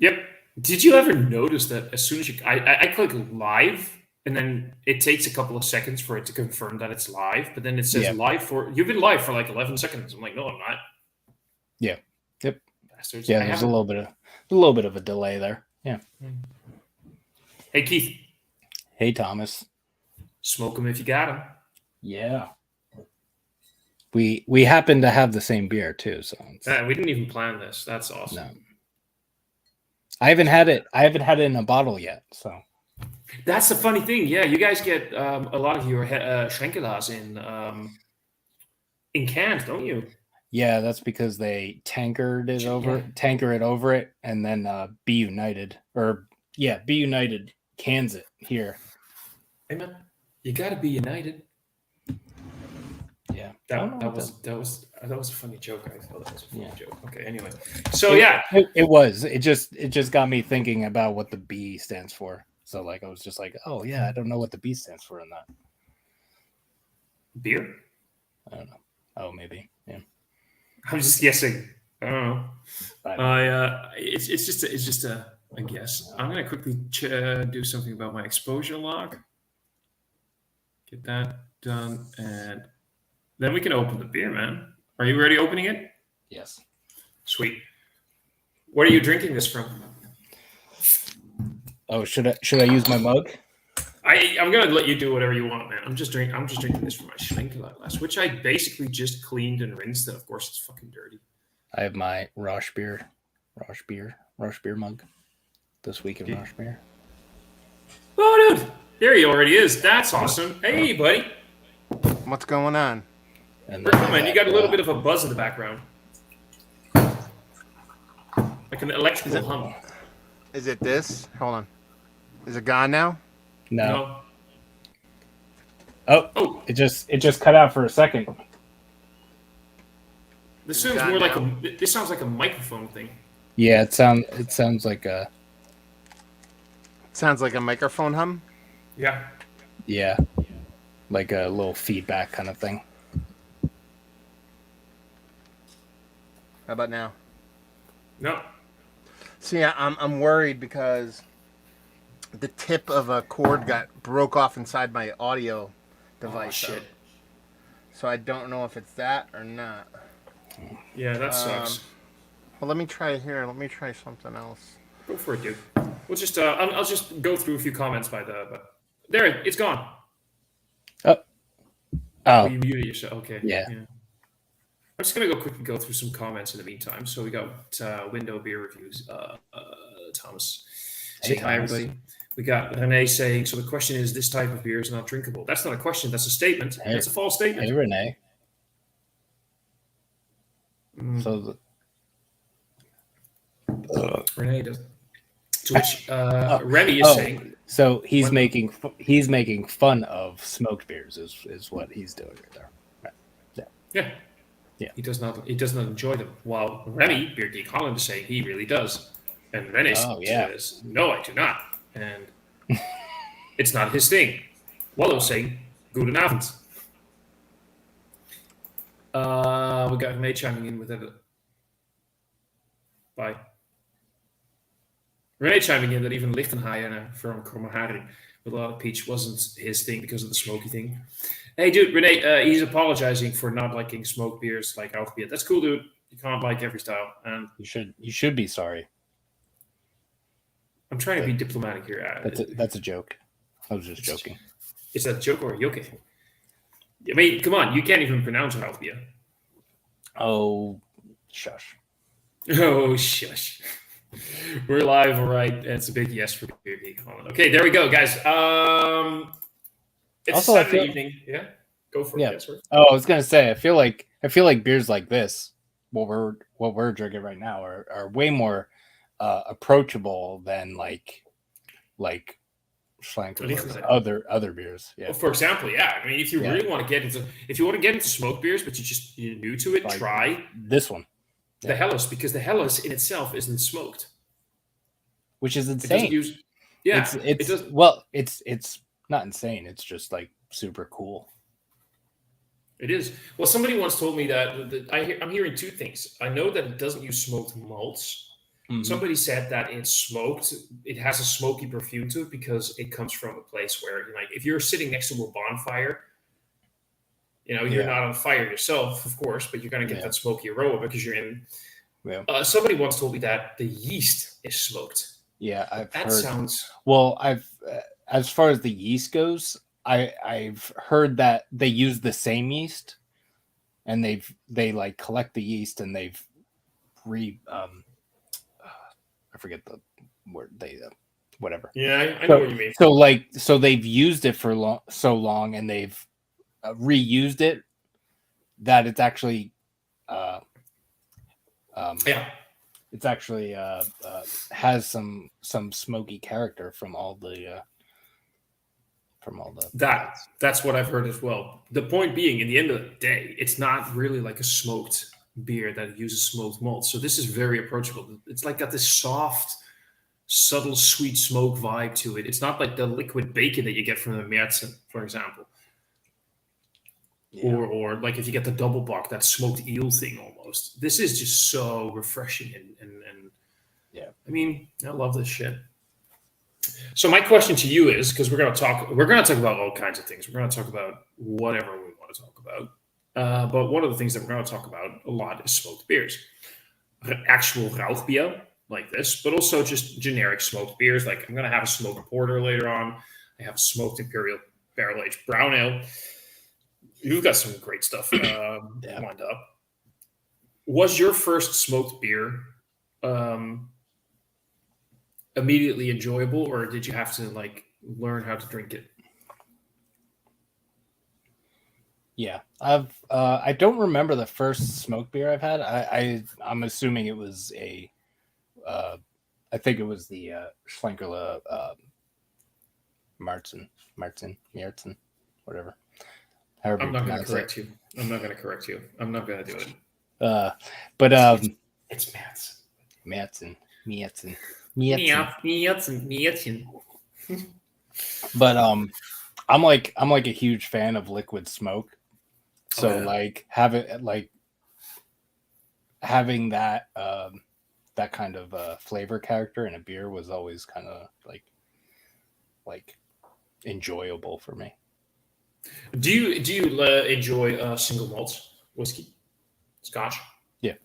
Yep. Did you ever notice that as soon as I click live, and then it takes a couple of seconds for it to confirm that it's live, but then it says live you've been live for like 11 seconds. I'm like, no, I'm not. Yeah. Yep. Bastards. Yeah, there's a little bit of a delay there. Yeah. Hey Keith. Hey Thomas. Smoke them if you got them. Yeah. We happen to have the same beer too, so we didn't even plan this. That's awesome. No. I haven't had it in a bottle yet, so. That's the funny thing. Yeah, you guys get a lot of your Schrenkelas in cans, don't you? Yeah, that's because they tanker it over it, and then Be United cans it here. Hey man, you got to be united. Yeah, that was a funny joke. I thought that was a funny joke. Okay, anyway, so it was. It just got me thinking about what the B stands for. So like I was just like, oh yeah, I don't know what the B stands for in that. Beer? I don't know. Oh, maybe. Yeah. I'm just guessing. I don't know. It's just a guess. I'm gonna quickly do something about my exposure log. Get that done, and then we can open the beer, man. Are you ready opening it? Yes. Sweet. What are you drinking this from? Oh, should I use my mug? I'm gonna let you do whatever you want, man. I'm just drinking this from my Schlenkerla glass, which I basically just cleaned and rinsed. Of course, it's fucking dirty. I have my Rauchbier mug this week in Rauchbier. Oh, dude, there he already is. That's awesome. Hey, buddy. What's going on? And man, you got a little bit of a buzz in the background, like an electrical hum. Is it this? Hold on. Is it gone now? No. Oh, it just cut out for a second. This sounds more like this sounds like a microphone thing. Yeah, it sounds like a. Sounds like a microphone hum. Yeah. Yeah, like a little feedback kind of thing. How about now? No. See, I'm worried because the tip of a cord broke off inside my audio device. Oh, shit. So I don't know if it's that or not. Yeah, that sucks. Well, let me try here. Let me try something else. Go for it, dude. We'll just I'll just go through a few comments but there it's gone. Oh. You muted yourself. Okay. Yeah. I'm just gonna quickly go through some comments in the meantime. So we got window beer reviews. Thomas. Say hi, everybody. We got Renee saying, so the question is, this type of beer is not drinkable. That's not a question. That's a statement. That's a false statement. Hey, Renee. So Renee does. To which Remy is saying. So he's making fun of smoked beers is what he's doing right there. Right. Yeah. He does not enjoy them. While Remy, Beer Geek Holland, is saying he really does. And Renee says, no, I do not. And it's not his thing. Wallow saying, goedenavond. We got Renee chiming in with it. Bye. Renee chiming in that even Lichtenhagen from Kromahari with a lot of peach wasn't his thing because of the smoky thing. Hey, dude, Renee, he's apologizing for not liking smoked beers like Rauchbier. That's cool, dude. You can't like every style. And you should be sorry. I'm trying to be diplomatic here. That's a joke. I was just joking. Is that a joke or a yoke? I mean, come on. You can't even pronounce Rauchbier. Oh, shush. Oh, shush. We're live, all right. It's a big yes for Beer Geek Holland. Okay, there we go, guys. It's also Saturday evening. Yeah, go for it. Yeah. Oh, I was gonna say, I feel like beers like this, what we're drinking right now, are way more approachable than like Schlenkerla's other beers. Yeah. Well, for example, I mean, if you really want to get into smoked beers, but you're new to it, try this one. The Helles, because the Helles in itself isn't smoked, which is insane. It's not insane. It's just like super cool. It is. Well, somebody once told me that I'm hearing two things. I know that it doesn't use smoked malts, Somebody said that it's smoked. It has a smoky perfume to it because it comes from a place where, like, if you're sitting next to a bonfire, you're not on fire yourself, of course, but you're going to get that smoky aroma because you're in. Yeah. Somebody once told me that the yeast is smoked. Yeah, I've heard. Sounds well. As far as the yeast goes, I've heard that they use the same yeast, and they like collect the yeast and they've I forget the word whatever. Yeah, I know what you mean. So they've used it for so long, and they've reused it that it's actually it's actually has some smoky character from all the that's what I've heard as well. The point being, in the end of the day, it's not really like a smoked beer that uses smoked malt. So this is very approachable. It's like got this soft, subtle, sweet smoke vibe to it. It's not like the liquid bacon that you get from the Märzen, for example. Yeah. Or like if you get the double buck, that smoked eel thing almost. This is just so refreshing and yeah. I mean, I love this shit. So my question to you is, because we're gonna talk about all kinds of things. We're gonna talk about whatever we want to talk about. But one of the things that we're going to talk about a lot is smoked beers. Actual Rauchbier, like this, but also just generic smoked beers. Like I'm going to have a smoked porter later on. I have a smoked imperial barrel-aged brown ale. You've got some great stuff lined up. Was your first smoked beer immediately enjoyable, or did you have to like learn how to drink it? Yeah, I don't remember the first smoked beer I've had. I'm assuming it was I think it was the Schlenkerla Märzen, whatever. I'm not going to correct you. I'm not going to correct you. I'm not going to do it. But it's Märzen. But I'm like a huge fan of liquid smoke. So like having that that kind of flavor character in a beer was always kind of like enjoyable for me. Do you enjoy single malts whiskey, Scotch? Yeah.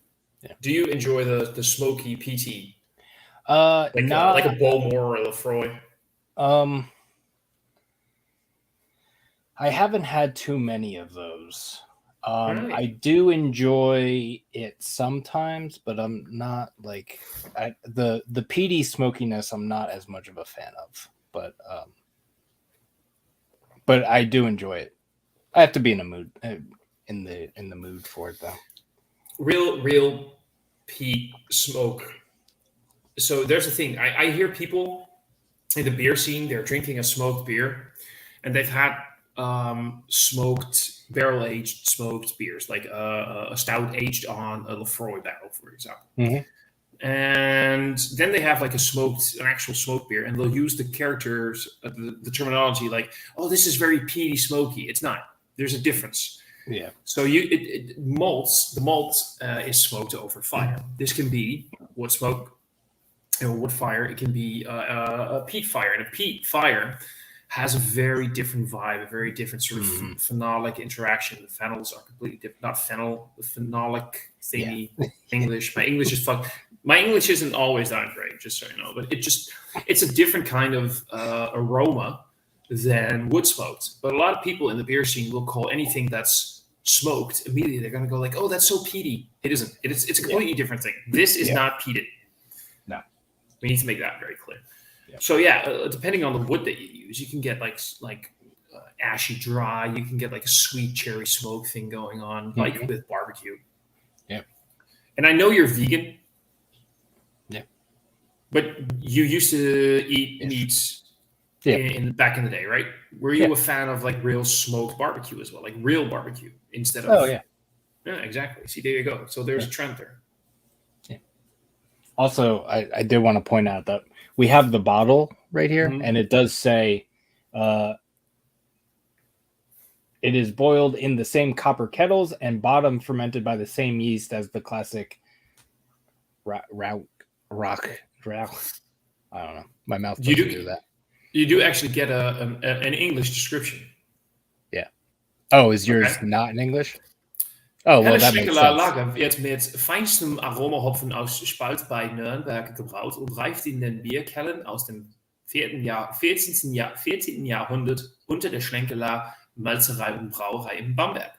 Do you enjoy the smoky PT? Like a Bowmore or a Lefroy? I haven't had too many of those. Right. I do enjoy it sometimes, but I'm not like the peaty smokiness. I'm not as much of a fan of, but I do enjoy it. I have to be in a mood in the mood for it though. Real peat smoke. So there's the thing. I hear people in the beer scene, they're drinking a smoked beer, and they've had smoked barrel-aged smoked beers, like a stout aged on a Lefroy barrel, for example. Mm-hmm. And then they have like an actual smoked beer, and they'll use the characters, the terminology like, oh, this is very peaty, smoky. It's not. There's a difference. Yeah. So the malt is smoked over fire. This can be wood smoke, wood fire. It can be a peat fire, and a peat fire has a very different vibe, a very different sort of phenolic interaction. The phenols are completely different. Not phenol, the phenolic thingy. Yeah. English. My English is fucked. My English isn't always that great, just so you know. But it's a different kind of aroma than wood smoked. But a lot of people in the beer scene will call anything that's smoked immediately. They're going to go like, "Oh, that's so peaty." It isn't. It's a completely different thing. This is not peated. No, we need to make that very clear. Yeah. So depending on the wood that you use, you can get like ashy dry. You can get like a sweet cherry smoke thing going on, like with barbecue. Yeah. And I know you're vegan. Yeah. But you used to eat meats back in the day, right? Were you a fan of like real smoked barbecue as well, like real barbecue instead of? Oh yeah. Yeah, exactly. See, there you go. So there's a trend there. Yeah. Also, I did want to point out that we have the bottle right here, and it does say it is boiled in the same copper kettles and bottom fermented by the same yeast as the classic Rock. I don't know. My mouth You doesn't do do that. you do actually get an English description. Yeah. Oh, is yours Okay. not in English? Oh, well, Helle that makes Schenkeler sense. Lager wird mit feinstem Aromahopfen aus Spalt bei Nürnberg gebraut und reift in den Bierkellen aus dem 14. Jahrhundert unter der Schlenkerler Malzerei und Brauerei in Bamberg.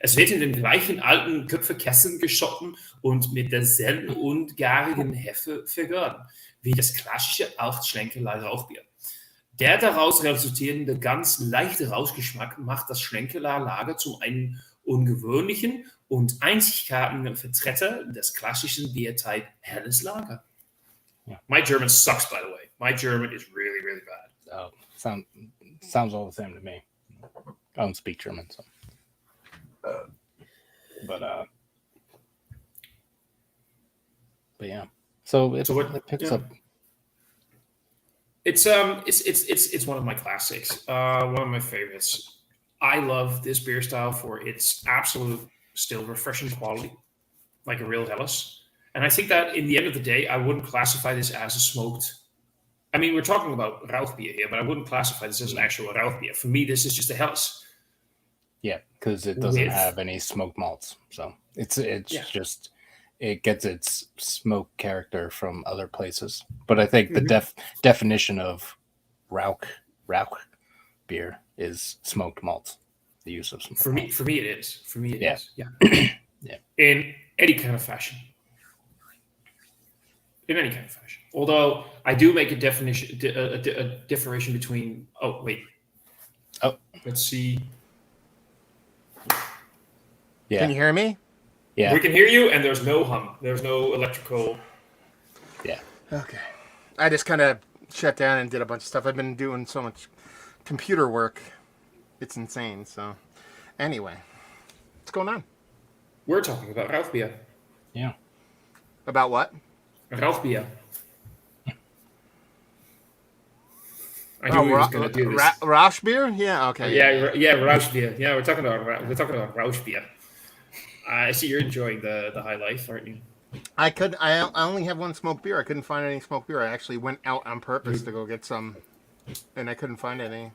Es wird in den gleichen alten Köpfekästen geschossen und mit derselben und garigen Hefe vergoren, wie das klassische Schlenkerler Rauchbier. Der daraus resultierende ganz leichte Rauschgeschmack macht das Schlenkerler Lager zu einem ungewöhnlichen und einzigartigen Vertreter des klassischen Biertype Helles Lager. Yeah. My German sucks, by the way. My German is really, really bad. Oh, sounds all the same to me. I don't speak German, so. But yeah. So it picks up. It's one of my classics. One of my favorites. I love this beer style for its absolute, still refreshing quality, like a real Helles. And I think that in the end of the day, I wouldn't classify this as a smoked. I mean, we're talking about Rauchbier here, but I wouldn't classify this as an actual Rauchbier. For me, this is just a Helles. Yeah, because it doesn't have any smoked malts, so it's just it gets its smoke character from other places. But I think the definition of Rauch beer is smoked malts. The use of smoked malts. For me, it is. For me, it is. Yeah. Yeah. In any kind of fashion. In any kind of fashion. Although I do make a differentiation between. Oh wait. Oh, let's see. Yeah. Can you hear me? Yeah. We can hear you, and there's no hum. There's no electrical. Yeah. Okay. I just kind of shut down and did a bunch of stuff. I've been doing so much computer work. It's insane. So, anyway, what's going on? We're talking about Rauchbier. Yeah. About what? Rauchbier. I knew he was going to do this. Rauchbier? Yeah. Okay. Yeah, Rauchbier. Yeah, we're talking about Rauchbier. I see you're enjoying the high life, aren't you? I only have one smoked beer. I couldn't find any smoked beer. I actually went out on purpose to go get some, and I couldn't find any.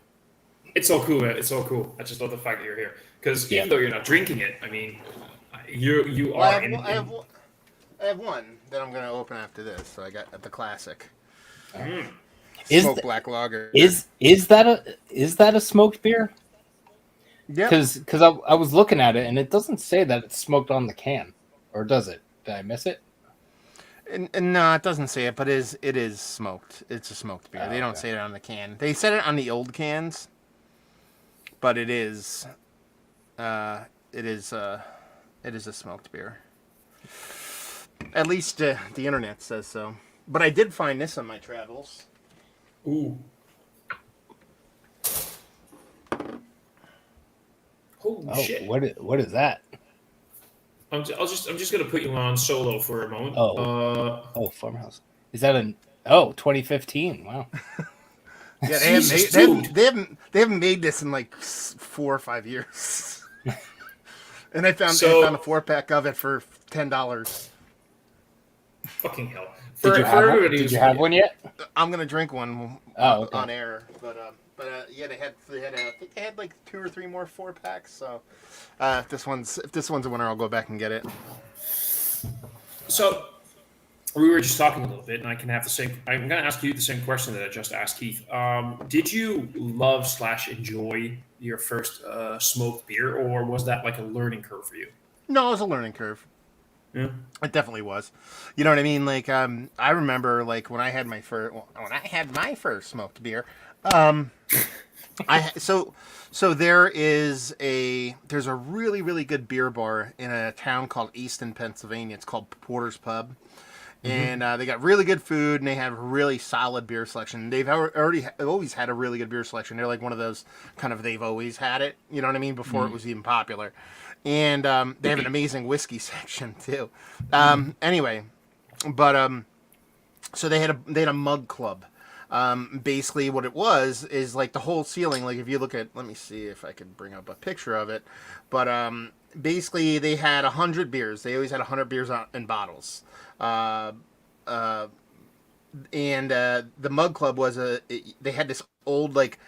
It's all cool, man. It's all cool. I just love the fact that you're here because even though you're not drinking it, I mean, you are. I have one that I'm going to open after this. So I got the classic. Smoked black lager. Is that a smoked beer? Yeah. Because I was looking at it and it doesn't say that it's smoked on the can, or does it? Did I miss it? And no, it doesn't say it, but it is smoked. It's a smoked beer. They don't say it on the can. They said it on the old cans, but it is a smoked beer. At least the internet says so. But I did find this on my travels. Ooh. Holy shit! What is that? I'm just gonna put you on solo for a moment. Farmhouse. Is that 2015? Wow. Yeah, they haven't made this in like 4 or 5 years. And I found a 4-pack of it for $10. Fucking hell! Did you have one yet? I'm gonna drink one on air, but yeah, they had I think they had like 2 or 3 more 4-packs. So if this one's a winner, I'll go back and get it. So we were just talking a little bit, and I'm gonna ask you the same question that I just asked Keith. Did you love / enjoy your first smoked beer, or was that like a learning curve for you? No, it was a learning curve. Yeah. It definitely was. You know what I mean? Like, I remember like when I had my first smoked beer. So there's a really, really good beer bar in a town called Easton, Pennsylvania. It's called Porter's Pub. And they got really good food, and they have a really solid beer selection. They've always had a really good beer selection. They're like one of those kind of they've always had it. You know what I mean? Before it was even popular. And they have an amazing whiskey section too. Anyway, but so they had a mug club. Basically, what it was is like the whole ceiling. Like if you look at, let me see if I can bring up a picture of it. But basically, they had 100 beers. They always had 100 beers in bottles. the Mug Club was they had this old like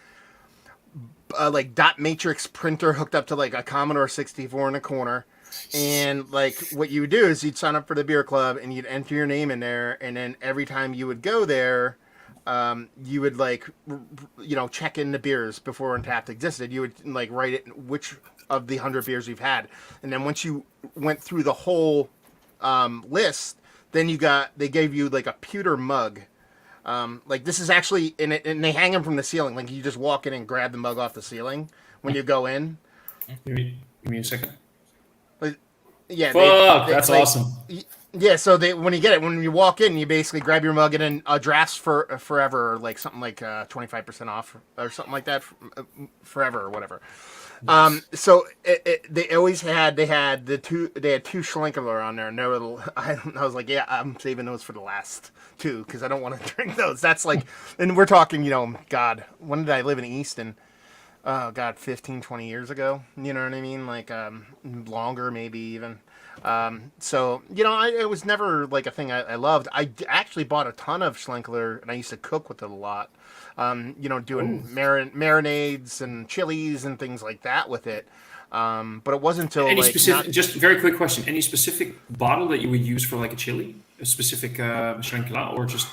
dot matrix printer hooked up to like a Commodore 64 in a corner. And like what you would do is you'd sign up for the beer club and you'd enter your name in there, and then every time you would go there, you would like check in the beers before Untapped existed. You would like write it which of the 100 beers you've had, and then once you went through the whole list, then they gave you like a pewter mug. Like this is actually in it, and they hang them from the ceiling. Like you just walk in and grab the mug off the ceiling when you go in. Give me a second. Yeah, that's awesome. Yeah, so when you walk in, you basically grab your mug and then a draft for forever, or like something like 25% off or something like that, forever or whatever. Nice. So they had two Schlenkerler on there, and I was like, yeah, I'm saving those for the last two because I don't want to drink those. That's like, and we're talking, God, when did I live in Easton? Oh God, 15, 20 years ago. You know what I mean? Like longer, maybe even. So it was never like a thing I loved. I actually bought a ton of Schlenkler, and I used to cook with it a lot. Doing marinades and chilies and things like that with it. But it wasn't until just very quick question. Any specific bottle that you would use for like a chili, a specific Schlenkler, or just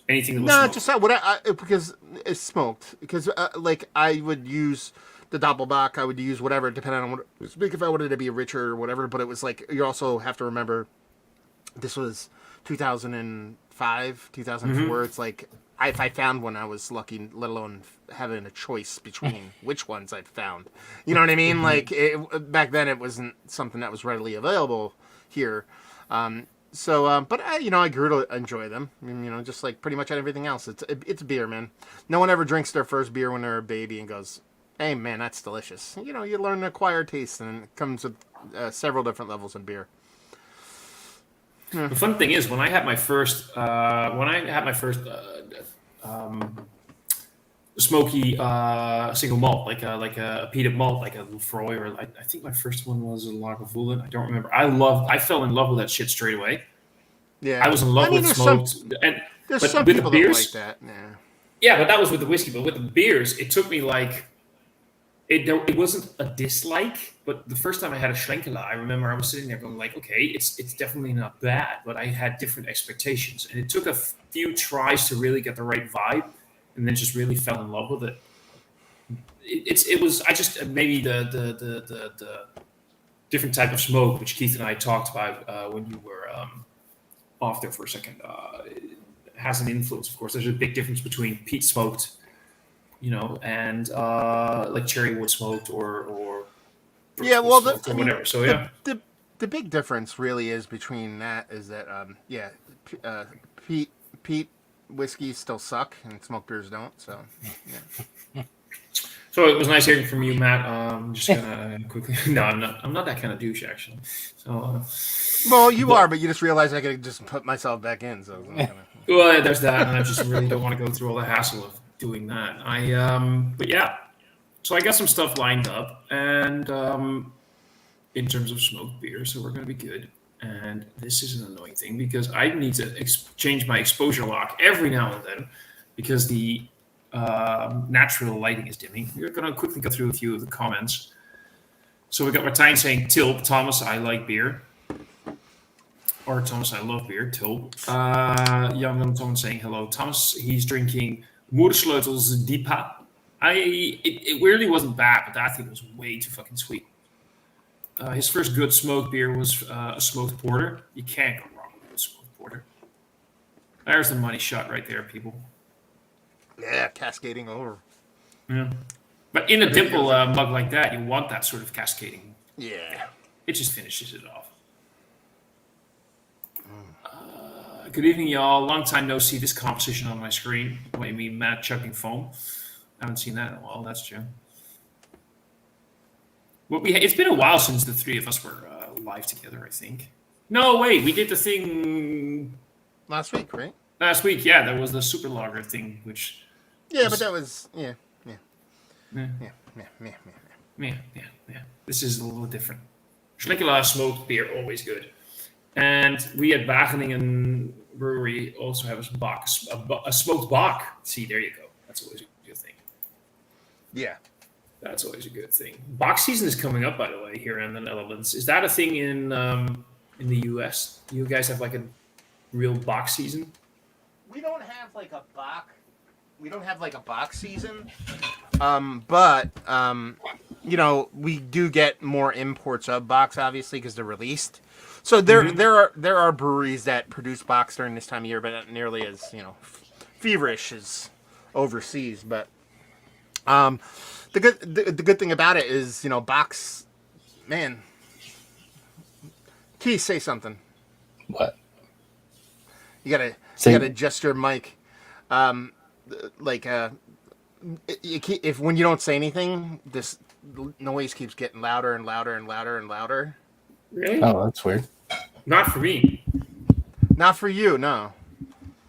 anything that was smoked? Just that because it's smoked. Because like I would use the Doppelbock, I would use whatever, depending on what it was big, if I wanted to be richer or whatever. But it was like, you also have to remember, this was 2005, 2004. Mm-hmm. It's like, if I found one, I was lucky, let alone having a choice between which ones I'd found. You know what I mean? Like, back then it wasn't something that was readily available here. But I grew to enjoy them. Just like pretty much everything else. It's beer, man. No one ever drinks their first beer when they're a baby and goes, hey, man, that's delicious. You learn to acquire taste, and it comes with several different levels in beer. The fun thing is, when I had my first smoky single malt, like a peated malt, like a Lefroy, or I think my first one was a Lagavulin. I don't remember. I fell in love with that shit straight away. Yeah, I was in love with smoked. There's some people that like that. Yeah, but that was with the whiskey. But with the beers, it took me like. It wasn't a dislike, but the first time I had a Schlenkerla, I remember I was sitting there going like, okay, it's definitely not bad, but I had different expectations. And it took a few tries to really get the right vibe, and then just really fell in love with it. It was maybe the different type of smoke, which Keith and I talked about when you were off there for a second, has an influence, of course. There's a big difference between peat smoked, and like cherry wood smoked or whatever. So yeah, the big difference really is between that is that peat whiskeys still suck and smoked beers don't. So yeah. So it was nice hearing from you, Matt. I'm just gonna quickly. No, I'm not that kind of douche actually. So. Well, you are, but you just realize I could just put myself back in. So. Well, there's that, and I just really don't want to go through all the hassle of doing that. But yeah, so I got some stuff lined up, and in terms of smoked beer, so we're going to be good. And this is an annoying thing because I need to change my exposure lock every now and then because the natural lighting is dimming. We're going to quickly go through a few of the comments. So we got Martijn saying, Tilp, Thomas, I like beer. Or Thomas, I love beer, Tilp. Young Thomas saying, hello, Thomas. He's drinking Moersleutel's Diepa. It really wasn't bad, but I think it was way too fucking sweet. His first good smoked beer was a smoked porter. You can't go wrong with a smoked porter. There's the money shot right there, people. Yeah, cascading over. Yeah. But in a dimple mug like that, you want that sort of cascading. Yeah. It just finishes it off. Good evening, y'all. Long time no see. This composition on my screen. What do you mean, Matt chugging foam? I haven't seen that in a while. That's true. Well, it's been a while since the three of us were live together, I think. No, wait. We did the thing... Last week, right? Last week, yeah. There was the super lager thing, which... Yeah, but that was... Yeah. This is a little different. Schlenkerla smoked beer, always good. And we had Wageningen brewery also has a smoked Bach. See, there you go. That's always a good thing. Yeah. That's always a good thing. Bach season is coming up, by the way, here in the Netherlands. Is that a thing in the U.S.? You guys have like a real Bach season? We don't have like a Bach. We don't have like a Bach season. But we do get more imports of Bachs, obviously, because they're released. So there are breweries that produce Bachs during this time of year, but not nearly as feverish as overseas. But the good thing about it is Bachs, man. Keith, say something. What? You gotta adjust your mic. If when you don't say anything, this noise keeps getting louder and louder and louder and louder. Really? Oh, that's weird. Not for me. Not for you, no.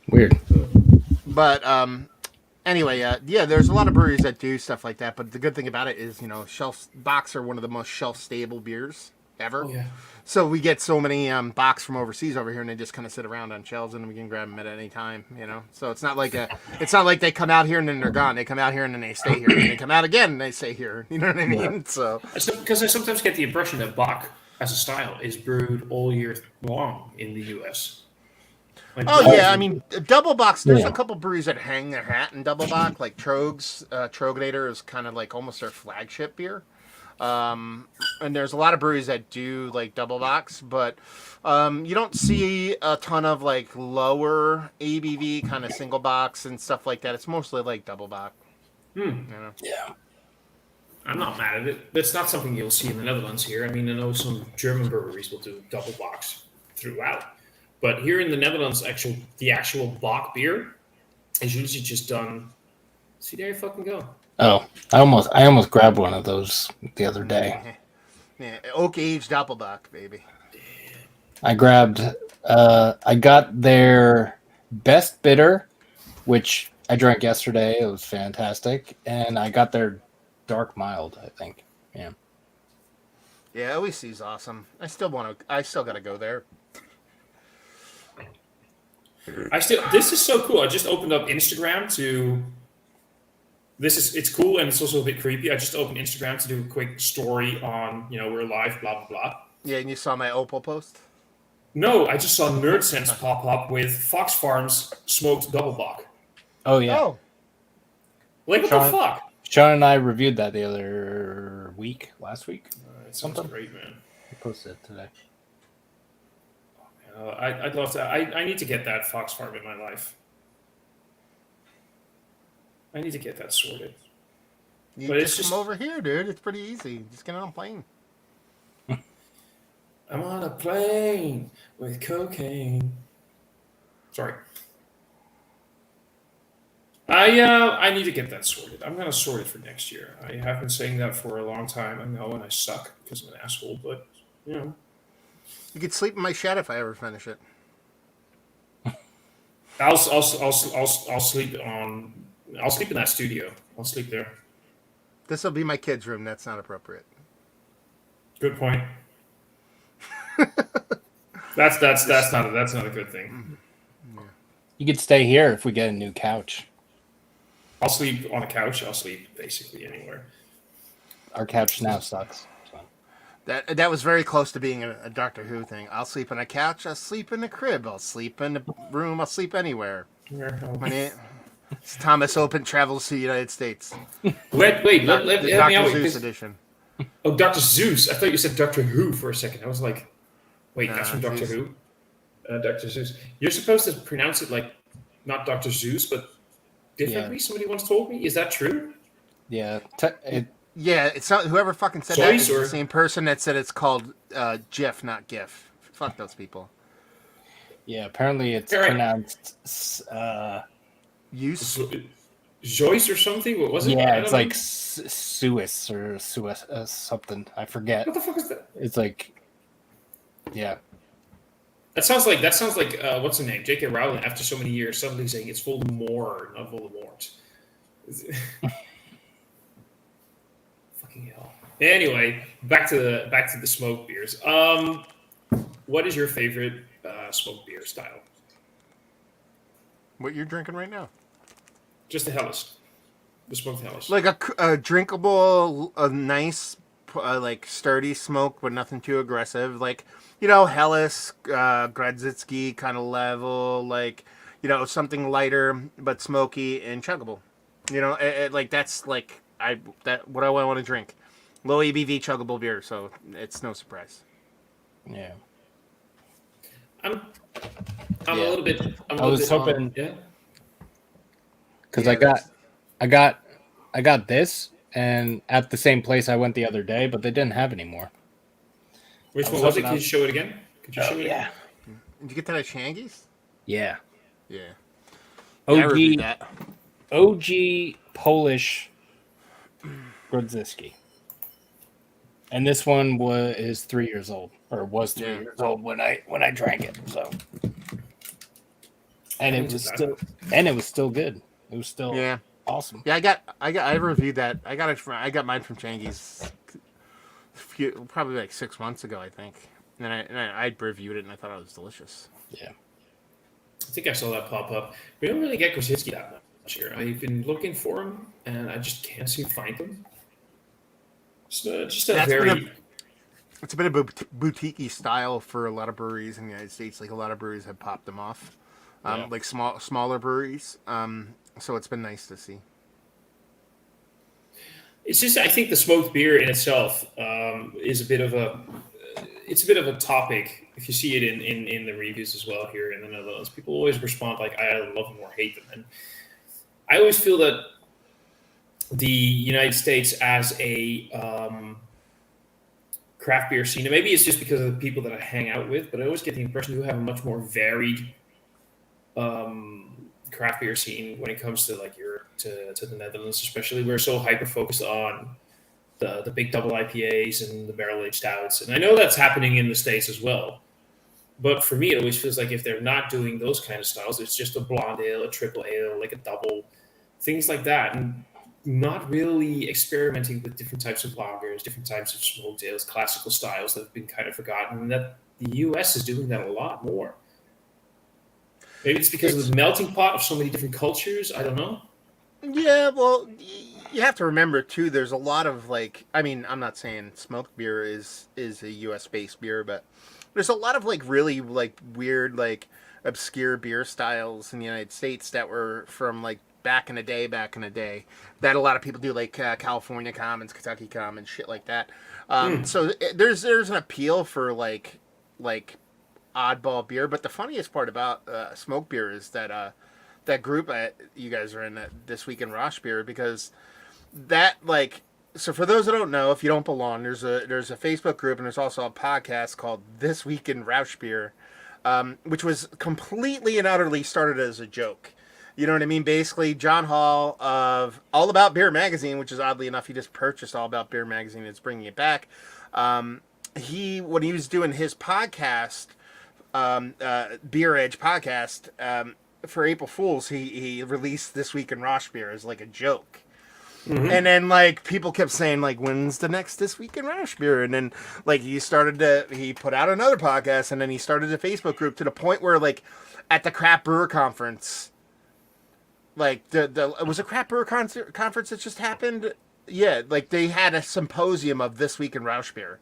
Weird. But anyway, there's a lot of breweries that do stuff like that. But the good thing about it is, Bachs are one of the most shelf-stable beers ever. Oh, yeah. So we get so many Bachs from overseas over here, and they just kind of sit around on shelves, and we can grab them at any time. So it's not like they come out here and then they're gone. They come out here and then they stay here, and they come out again and they stay here. You know what I mean? Yeah. So because I sometimes get the impression that Bach as a style is brewed all year long in the U.S. I mean, double Bachs. There's a couple breweries that hang their hat in double Bach, like Trogs. Troegator is kind of like almost their flagship beer. And there's a lot of breweries that do like double Bachs, but you don't see a ton of like lower ABV kind of single Bachs and stuff like that. It's mostly like double Bach. Yeah. I'm not mad at it. That's not something you'll see in the Netherlands here. I mean, I know some German breweries will do double Bachs throughout. But here in the Netherlands, the actual Bach beer is usually just done. See, there you fucking go. Oh, I almost grabbed one of those the other day. Yeah, oak aged Doppelbock, baby. I got their best bitter, which I drank yesterday. It was fantastic, and I got their dark mild, I think. Yeah. Yeah, OEC's awesome. I still got to go there. This is so cool. I just opened up Instagram to. It's cool and it's also a bit creepy. I just opened Instagram to do a quick story on, we're live, blah, blah, blah. Yeah, and you saw my Opal post? No, I just saw Nerd Sense pop up with Fox Farms smoked double Bach. Oh, yeah. Oh. Like, what the fuck? Sean and I reviewed that the other week, last week. It sounds great, man. I posted it today. I'd love to. I need to get that Fox Farm in my life. I need to get that sorted. You just come over here, dude. It's pretty easy. Just get on a plane. I'm on a plane with cocaine. Sorry. I need to get that sorted. I'm gonna sort it for next year. I have been saying that for a long time. I know, and I suck because I'm an asshole. But you could sleep in my shed if I ever finish it. I'll sleep on. I'll sleep in that studio. I'll sleep there. This will be my kid's room. That's not appropriate. Good point. That's not a good thing. Yeah. You could stay here if we get a new couch. I'll sleep on a couch. I'll sleep basically anywhere. Our couch now sucks. So. That was very close to being a Doctor Who thing. I'll sleep on a couch. I'll sleep in a crib. I'll sleep in a room. I'll sleep anywhere. Thomas Open travels to the United States. Let Dr. Zeus edition. Oh, Dr. Zeus. I thought you said Doctor Who for a second. I was like, wait, that's from Doctor Zeus. Who? Dr. Zeus. You're supposed to pronounce it like not Dr. Zeus, but differently. Yeah. Somebody once told me. Is that true? Yeah. It's not whoever fucking said that is the same person that said it's called GIF, not GIF. Fuck those people. Yeah, apparently it's pronounced use Joyce or something. What was it? Yeah, it's like Suis or Suis something. I forget. What the fuck is that? It's like, yeah. That sounds like what's her name? J.K. Rowling. After so many years, suddenly saying it's Voldemort, not Voldemort. Fucking hell. Anyway, back to the smoked beers. What is your favorite smoked beer style? What you're drinking right now? Just the Helles. The smoked Helles. Like a drinkable, a nice, like sturdy smoke, but nothing too aggressive. Like, Helles, Grodzisky kind of level. Like, something lighter but smoky and chuggable. Like that's like what I want to drink. Low ABV chuggable beer, so it's no surprise. Yeah. I'm a little bit. I was hoping. Yeah. Because I got this, and at the same place I went the other day, but they didn't have any more. Which one was it? Can you show it again? Could you show it? Yeah. Did you get that at Shangy's? Yeah. Yeah. OG Polish Grodzisky. And this one is 3 years old, or was 3 years old when I drank it. So, and it was still good. It was still awesome. Yeah, I reviewed that. I got mine from Shangy's probably like 6 months ago, I think. And I reviewed it and I thought it was delicious. Yeah. I think I saw that pop up. We don't really get Grodzisky that much here. I've been looking for him and I just can't seem to find him. It's been a boutique-y style for a lot of breweries in the United States. Like a lot of breweries have popped them off, like smaller breweries. So it's been nice to see. It's just I think the smoked beer in itself is a bit of a topic. If you see it in the reviews as well here in the Netherlands, people always respond like I love them or hate them, and I always feel that the United States as a craft beer scene, and maybe it's just because of the people that I hang out with, but I always get the impression you have a much more varied craft beer scene when it comes to like Europe to the Netherlands, especially. We're so hyper focused on the big double IPAs and the barrel aged stouts, and I know that's happening in the States as well. But for me, it always feels like if they're not doing those kind of styles, it's just a blonde ale, a triple ale, like a double, things like that, and not really experimenting with different types of lagers, different types of smoked ales, classical styles that have been kind of forgotten, and that the U.S. is doing that a lot more. Maybe it's because of the melting pot of so many different cultures. I don't know. Yeah, well, you have to remember, too, there's a lot of, like, I mean, I'm not saying smoked beer is a U.S.-based beer, but there's a lot of, like, really, like, weird, like, obscure beer styles in the United States that were from, like, back in the day, that a lot of people do, like California Commons, Kentucky Commons, shit like that. So there's an appeal for like oddball beer, but the funniest part about smoked beer is that that group you guys are in this week in Rauchbier, because that so for those that don't know, if you don't belong, there's a Facebook group and there's also a podcast called This Week in Rauchbier, which was completely and utterly started as a joke. You know what I mean? Basically, John Hall of All About Beer magazine, which is oddly enough, he just purchased All About Beer magazine and it's bringing it back. When he was doing his podcast, Beer Edge podcast, for April Fools, he released This Week in Rauchbier as like a joke. Mm-hmm. And then like people kept saying like, when's the next This Week in Rauchbier? And then like he put out another podcast, and then he started a Facebook group, to the point where like at the Craft Brewer Conference, like it was a craft brewer conference that just happened. Yeah, like they had a symposium of This Week in Rauchbier.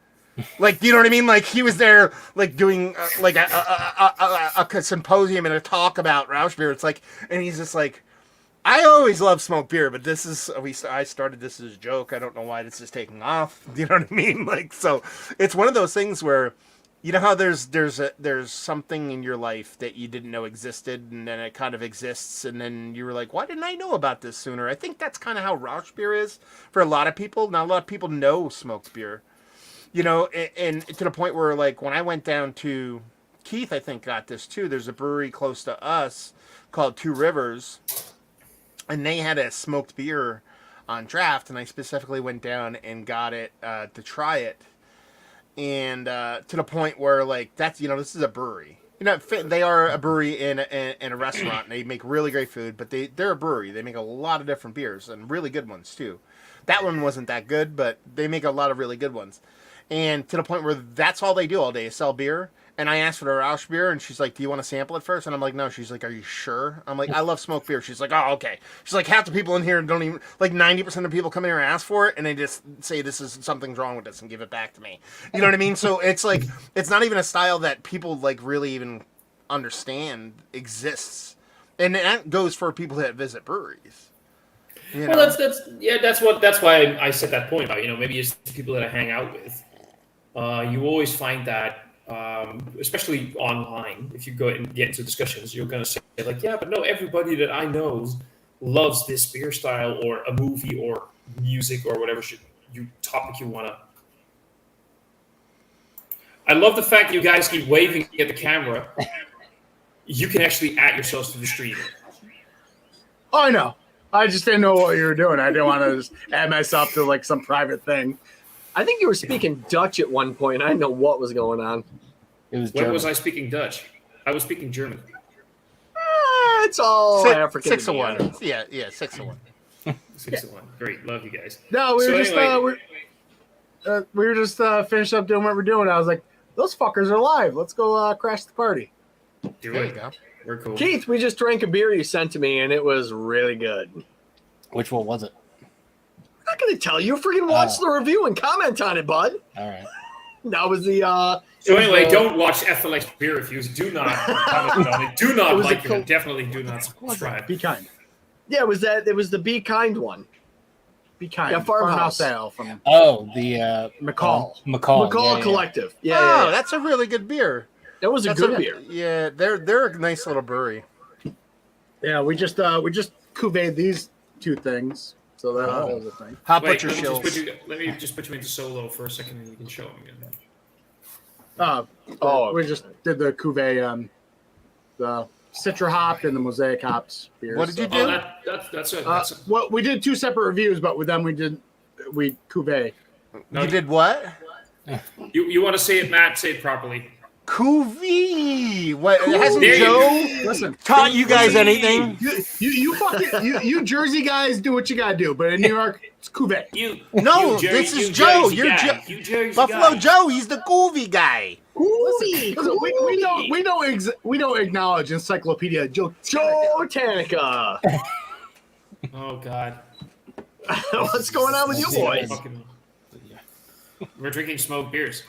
Like, you know what I mean? Like he was there, like doing like a symposium and a talk about Rauchbier. It's like, and he's just like, I always love smoked beer, but I started this as a joke. I don't know why this is taking off. You know what I mean? Like, so it's one of those things where, you know how there's something in your life that you didn't know existed, and then it kind of exists, and then you were like, why didn't I know about this sooner? I think that's kind of how Rauchbier is for a lot of people. Now, a lot of people know smoked beer, you know, and to the point where, like, when I went down to Keith, I think got this too. There's a brewery close to us called Two Rivers, and they had a smoked beer on draft, and I specifically went down and got it to try it. And to the point where, like, that's, you know, this is a brewery. You know, they are a brewery in a restaurant, and they make really great food, but they're a brewery. They make a lot of different beers, and really good ones, too. That one wasn't that good, but they make a lot of really good ones. And to the point where that's all they do all day is sell beer. And I asked for the Rauchbier, and she's like, "Do you want to sample it first?" And I'm like, "No." She's like, "Are you sure?" I'm like, "I love smoked beer." She's like, "Oh, okay." She's like, "Half the people in here don't even, like 90% of people come in here and ask for it, and they just say this is something's wrong with this and give it back to me." You know what I mean? So it's like, it's not even a style that people like really even understand exists, and that goes for people that visit breweries. You know? Well, that's why I said that point about, maybe it's the people that I hang out with. You always find that, especially online, if you go and get into discussions, you're going to say like, yeah, but no, everybody that I know loves this beer style or a movie or music or whatever topic you want to. I love the fact you guys keep waving at the camera. You can actually at yourselves to the stream. Oh, I know. I just didn't know what you were doing. I didn't want to just add myself to like some private thing. I think you were speaking Dutch at one point. I didn't know what was going on. It was When German. was I speaking Dutch? I was speaking German. It's all African. 6-1. Yeah, 6-1. 6-1. Great, love you guys. No, we were So we were just finished up doing what we're doing. I was like, those fuckers are live. Let's go crash the party. Do There it. you go. We're cool. Keith, we just drank a beer you sent to me, and it was really good. Which one was it? I'm not going to tell you. Freaking watch the review and comment on it, bud. All right. That was the... So anyway, don't watch FLX beer reviews. Do not comment on it. Do not like it. And definitely do not subscribe. Be kind. Yeah, it was the Be Kind one. Be kind. Yeah, Farmhouse Ale from The McCall. McCall. Yeah. Collective. Oh, Yeah. that's a really good beer. That was a good beer. Yeah, they're a nice little brewery. Yeah, we just cuvee these two things. So that was a thing. Hop Wait, Butcher Shills. let me just put you into solo for a second, and you can show them again. We just did the cuvee, the Citra hopped and the Mosaic hops beers. What did you do? Oh, that's it. Well, we did two separate reviews, but with them we cuvee. You did what? You want to say it, Matt? Say it properly. Cuvee. What? Hasn't There you Joe Listen, taught you guys anything? you fucking you Jersey guys do what you gotta do, but in New York it's cuvee. No, you this is you Joe. Jersey You're guy. You Jersey Buffalo guy. Joe. He's the Cuvee guy. Listen, we don't acknowledge Encyclopedia Joe Tanica. Oh God. What's going on with you boys? We're drinking smoked beers.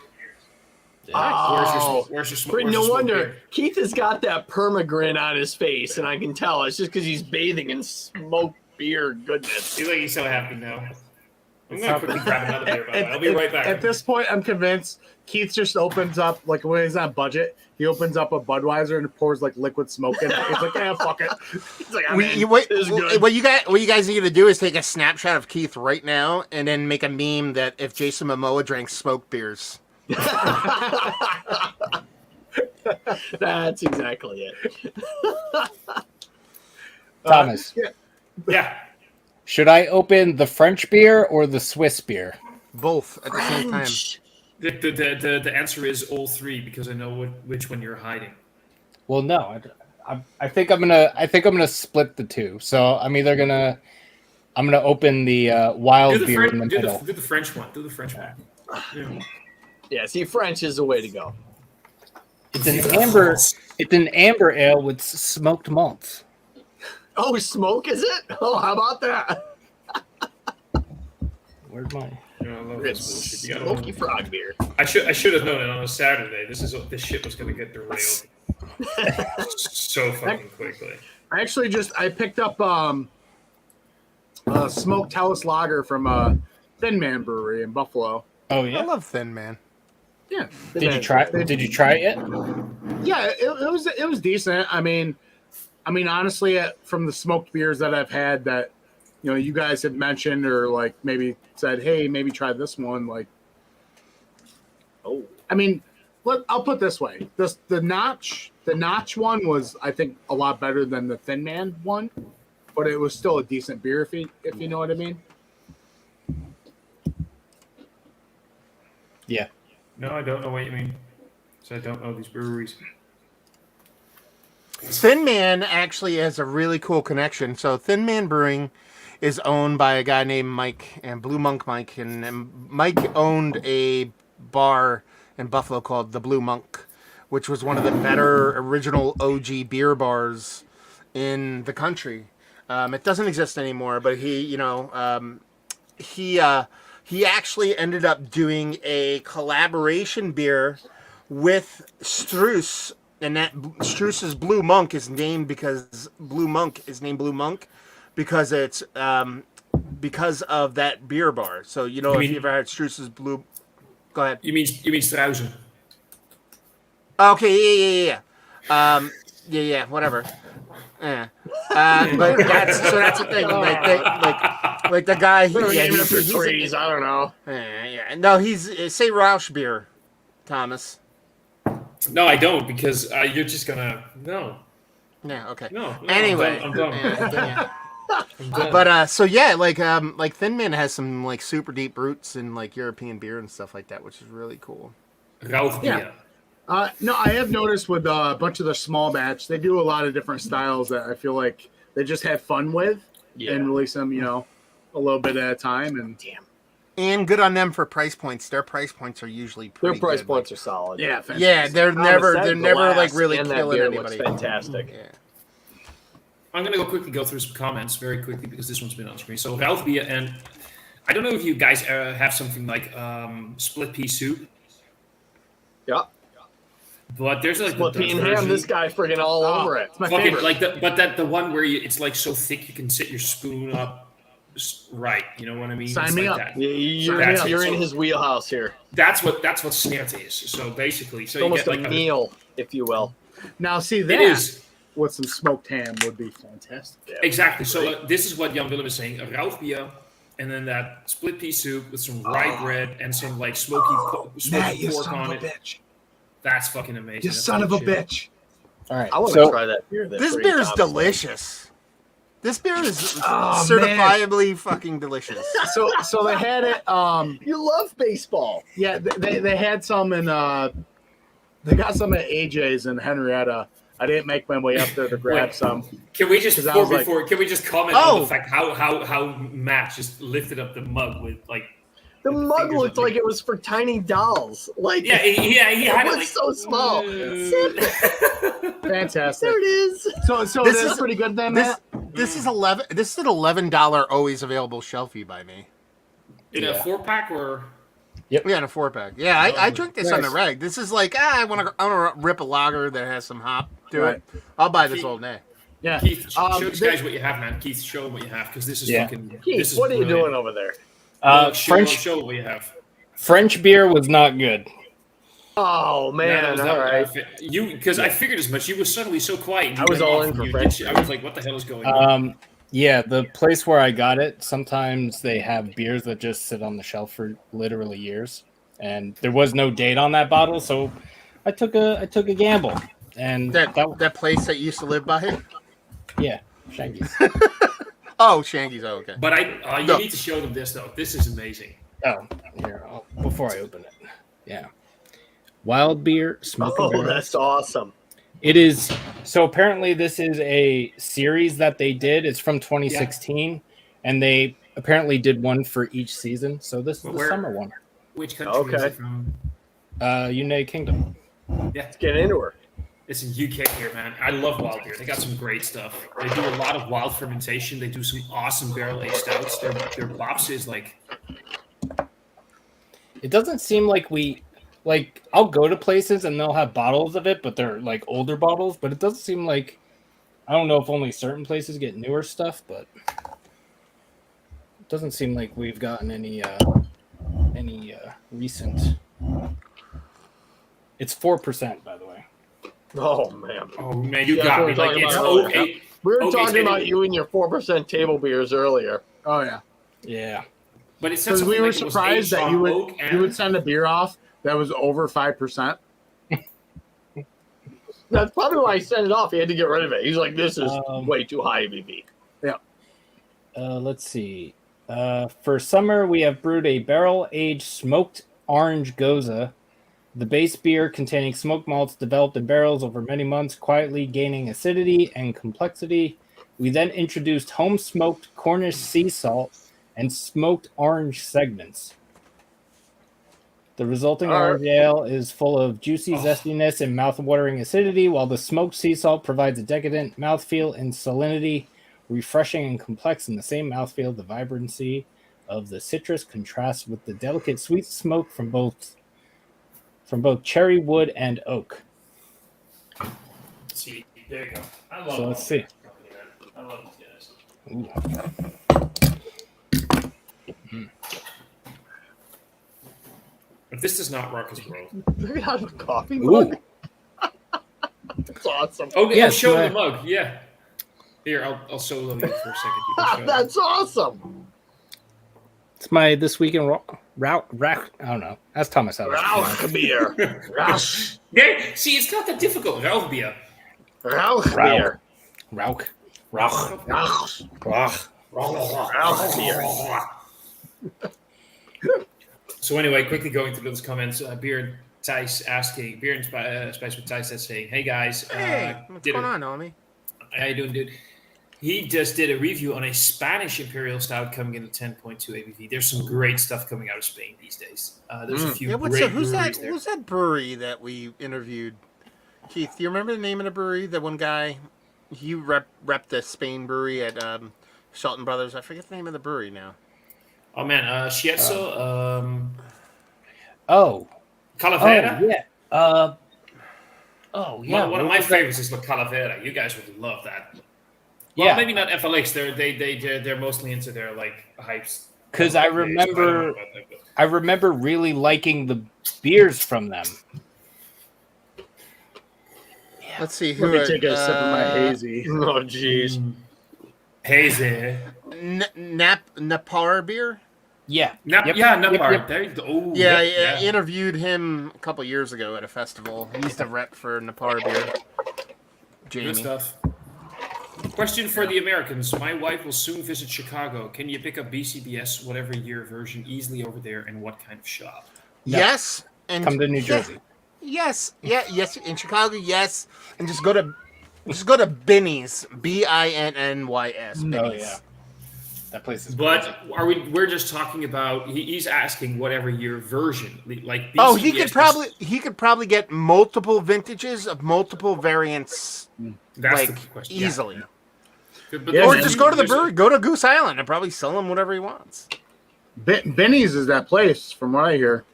Oh, Where's your no smoked wonder beer? Keith has got that perma-grin on his face, and I can tell it's just because he's bathing in smoked beer goodness. He's like, he's so happy now. I'm gonna quickly grab another beer, by the way. I'll be right back. At this point, I'm convinced Keith just opens up, like when he's on budget, he opens up a Budweiser and pours like liquid smoke in it. He's like, yeah, fuck it. He's like, What you guys need to do is take a snapshot of Keith right now and then make a meme that if Jason Momoa drank smoked beers. That's exactly it. Thomas, Yeah. should I open the French beer or the Swiss beer? Both at the same time. The answer is all three because I know which one you're hiding. Well, no, I think I'm gonna split the two. So I'm gonna open the wild beer in the middle. Do the French one. Do the French one. Yeah. Yeah, see, French is the way to go. It's an amber ale with smoked malts. Oh, smoke, is it? Oh, how about that? Where's my? Yeah, I love It's this bullshit. You gotta smoky frog beer. I should have known it on a Saturday. This shit was gonna get derailed so fucking quickly. I picked up smoked Talus Lager from Thin Man Brewery in Buffalo. Oh I yeah. love Thin Man. Yeah. Did you try it yet? Yeah, it was decent. I mean, honestly, from the smoked beers that I've had that, you guys have mentioned or like maybe said, hey, maybe try this one. Like, I'll put it this way: the notch one was, I think, a lot better than the Thin Man one, but it was still a decent beer if you know what I mean. Yeah. No, I don't know what you mean. So I don't know these breweries. Thin Man actually has a really cool connection. So Thin Man Brewing is owned by a guy named Mike and Blue Monk Mike, and Mike owned a bar in Buffalo called the Blue Monk, which was one of the better original OG beer bars in the country. It doesn't exist anymore, but he actually ended up doing a collaboration beer with Struss, and that Struss's Blue Monk is named Blue Monk because it's because of that beer bar. So if you ever had Struss's Blue, go ahead. You mean Strausen? Okay, yeah, whatever. Yeah. But that's the thing. Like the guy. He's trees. I don't know. Yeah. No, he's say Rauchbier, Thomas. No, I don't, because you're just gonna no. Yeah. Okay. No. Anyway, I'm done. yeah. But like Thin Man has some like super deep roots in like European beer and stuff like that, which is really cool. Rauchbier. Yeah. No, I have noticed with a bunch of the small batch, they do a lot of different styles that I feel like they just have fun with and release them, a little bit at a time. And good on them for price points. Their price points are usually pretty Their price good. points are solid. Yeah, fantastic. Yeah, they're never like really killing anybody. Fantastic. Yeah. I'm gonna go through some comments very quickly because this one's been on screen. So Rauchbier, and I don't know if you guys have something like split pea soup. Yeah. But there's like split pea and ham. This guy friggin' all over it. It's my favorite. The one where it's like so thick you can sit your spoon up right. You know what I mean? Sign me up. You're in his wheelhouse here. That's what Snert is. So basically, it's almost a meal, if you will. Now see that. It is. With some smoked ham would be fantastic. Yeah, exactly. So this is what Jan Willem is saying: a Rauchbier, and then that split pea soup with some rye bread and some like smoky pork on it. Bitch. That's fucking amazing. You son of a bitch! All right, I want to try that beer. This beer is delicious. This beer is certifiably fucking delicious. So they had it. You love baseball. Yeah, they had some in. They got some at AJ's in Henrietta. I didn't make my way up there to grab some. Can we just can we just comment on the fact how Matt just lifted up the mug with like the mug looked like it was for tiny dolls. Like he had it was so small. Fantastic. There it is. So this is pretty good then, Matt. This is an $11 always available shelfie by me. In a 4-pack or. Yep. Yeah, in a 4-pack. Yeah, I drink this on the reg. This is like I want to rip a lager that has some hop to it. I'll buy this all day. Yeah. Keith, show these guys what you have, man. Keith, show them what you have because this is fucking. Keith, this is what are you doing over there? Show what you have. French beer was not good. Oh man! All right. Because I figured as much. You were suddenly so quiet. I was all in for French. I was like, "What the hell is going on?" Yeah, the place where I got it, sometimes they have beers that just sit on the shelf for literally years, and there was no date on that bottle, so I took a gamble. And that place that you used to live by? Yeah, Shangy's. Oh, Shangy's. Oh, okay. But you need to show them this though. This is amazing. Oh, here, before I open it. Yeah. Wild beer, smoking barrels. That's awesome. It is. So apparently this is a series that they did. It's from 2016, and they apparently did one for each season. So this is the summer one. Which country is it from? United Kingdom. Yeah. Let's get into her. It's in UK here, man. I love wild beer. They got some great stuff. They do a lot of wild fermentation. They do some awesome barrel-aged stouts. Their bops is like... It doesn't seem like I'll go to places and they'll have bottles of it, but they're like older bottles. But it doesn't seem like, I don't know if only certain places get newer stuff, but it doesn't seem like we've gotten any recent. It's 4%, by the way. Oh man! Oh man, you got me. Like it's okay. We were talking about you and your 4% table beers earlier. Oh yeah, yeah. But it's because we were surprised that you would send a beer off that was over 5%. That's probably why he sent it off. He had to get rid of it. He's like, "This is way too high ABV." Yeah. Let's see. For summer, we have brewed a barrel-aged smoked orange goza. The base beer containing smoked malts developed in barrels over many months, quietly gaining acidity and complexity. We then introduced home-smoked Cornish sea salt and smoked orange segments. The resulting All right. orange ale is full of juicy zestiness and mouth-watering acidity, while the smoked sea salt provides a decadent mouthfeel and salinity, refreshing and complex in the same mouthfeel. The vibrancy of the citrus contrasts with the delicate sweet smoke from both cherry wood and oak. See, there you go. I love So let's see. I love these guys. Ooh. If this does not rock his world. Look at how the coffee Ooh. mug. That's awesome. Oh, yeah, Yes, show right. the mug. Yeah. Here, I'll solo you for a second. You can show That's awesome. It's my This Week in Rock. I don't know. That's Thomas Ellis. Rauchbier. Rauch. Yeah, see, it's not that difficult. Rauchbier. Rauchbier. Rauch. Rauch. Rauchbier. So anyway, quickly going through those comments. Beer and Thijs asking, Beer and Spice with Thijs that's saying, hey guys. Hey, what's going on, homie? How you doing, dude? He just did a review on a Spanish Imperial Stout coming in at 10.2 ABV. There's some great stuff coming out of Spain these days. There's a few Yeah, great who's breweries there. Who's that brewery that we interviewed? Keith, do you remember the name of the brewery? The one guy, he repped the Spain brewery at Shelton Brothers. I forget the name of the brewery now. Oh man, shitshow. Oh. Calavera. Oh, yeah. Yeah. One of my favorites is the Calavera. You guys would love that. Well, Yeah. maybe not FLX. They're mostly into their like hypes. Because I remember really liking the beers from them. Let's see. Let me take a sip of my hazy. Oh, jeez. Hazy. Napar beer. Yeah. Yeah, Napar. Yep. There you go. Oh, Yeah, yep, I interviewed him a couple years ago at a festival. He used to rep for Napar beer. Jamie. Good stuff. Question for the Americans. My wife will soon visit Chicago. Can you pick up BCBS, whatever year version, easily over there, and what kind of shop? No. Yes, and Come to New Jersey. Yes, yes, in Chicago, yes, and just go to Binny's, Binnys. Oh yeah, that place is. But we're just talking about. He's asking whatever year version, like. BCBS Oh, he could probably get multiple vintages of multiple variants, That's like the question. easily. Yeah. But Or then just go to the there's- brewery, go to Goose Island, and probably sell him whatever he wants. Benny's is that place, from what I hear.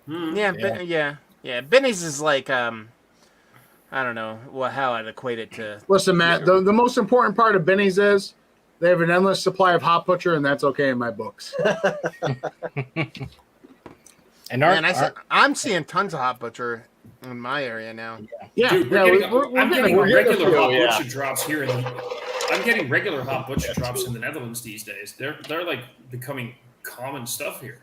Yeah. Binny's is like I don't know how I'd equate it to. Listen, Matt, the most important part of Benny's is they have an endless supply of Hot Butcher, and that's okay in my books. And I'm seeing tons of Hot Butcher in my area now. Yeah, Dude, I'm getting regular Hot Butcher drops here. I'm getting regular Hot Butcher drops in the Netherlands these days. They're like becoming common stuff here.